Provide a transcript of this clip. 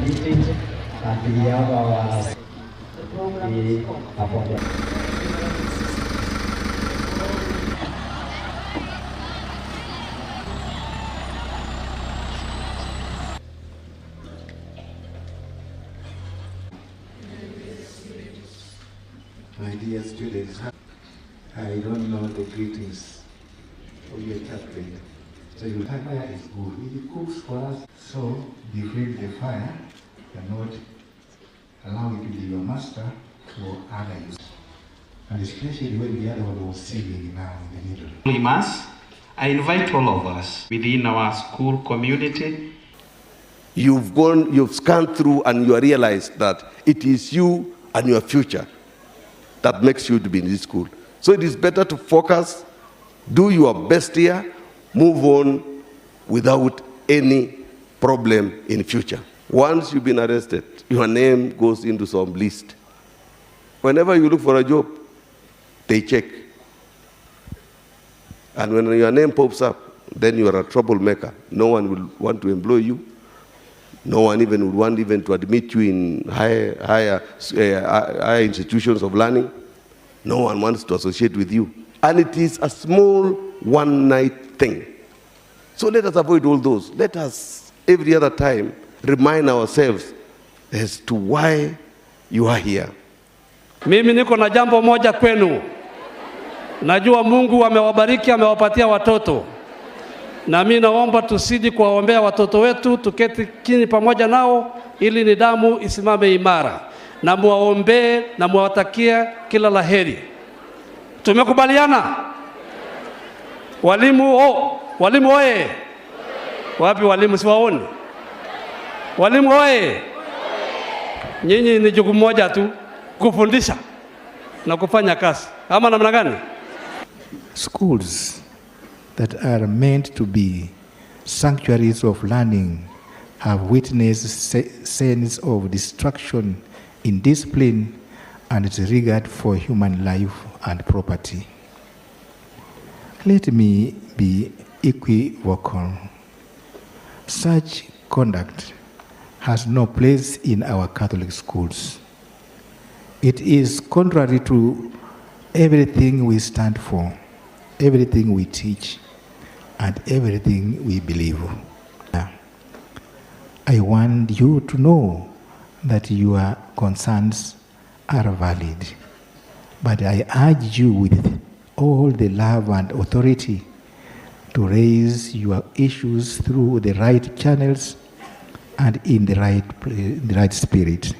meeting and we have our My dear students, I don't know the greetings of your chaplain. So your fire is good. He cooks for us. So defend the fire and not allow it to be your master for other use. And especially when the other one was singing now in the middle. Mass, I invite all of us within our school community. You've scanned through and you realized that it is you and your future that makes you to be in this school. So it is better to focus, do your best here, move on without any problem in future. Once you've been arrested, your name goes into some list. Whenever you look for a job, they check. And when your name pops up, then you are a troublemaker. No one will want to employ you. No one even would want even to admit you in higher institutions of learning. No one wants to associate with you. And it is a small one-night thing. So let us avoid all those. Let us, every other time, remind ourselves as to why you are here. Mimi niko na jambo moja kwenu. Najua Mungu amewabariki, amewapatia watoto. Na mimi naomba tusidi kuwaombea watoto wetu, tuketi chini pamoja nao ili nidhamu isimame imara. Na muwaombee na muwatakie kila laheri. Tumekubaliana? Walimu oye. Wapi walimu siwaoni? Walimu oye. Nyinyi ni jukumu moja tu, kufundisha na kufanya kazi. Ama namna gani? Schools that are meant to be sanctuaries of learning have witnessed scenes of destruction in discipline and disregard for human life and property. Let me be equivocal. Such conduct has no place in our Catholic schools. It is contrary to everything we stand for, everything we teach, and everything we believe. I want you to know that your concerns are valid, but I urge you with all the love and authority to raise your issues through the right channels and in the right spirit.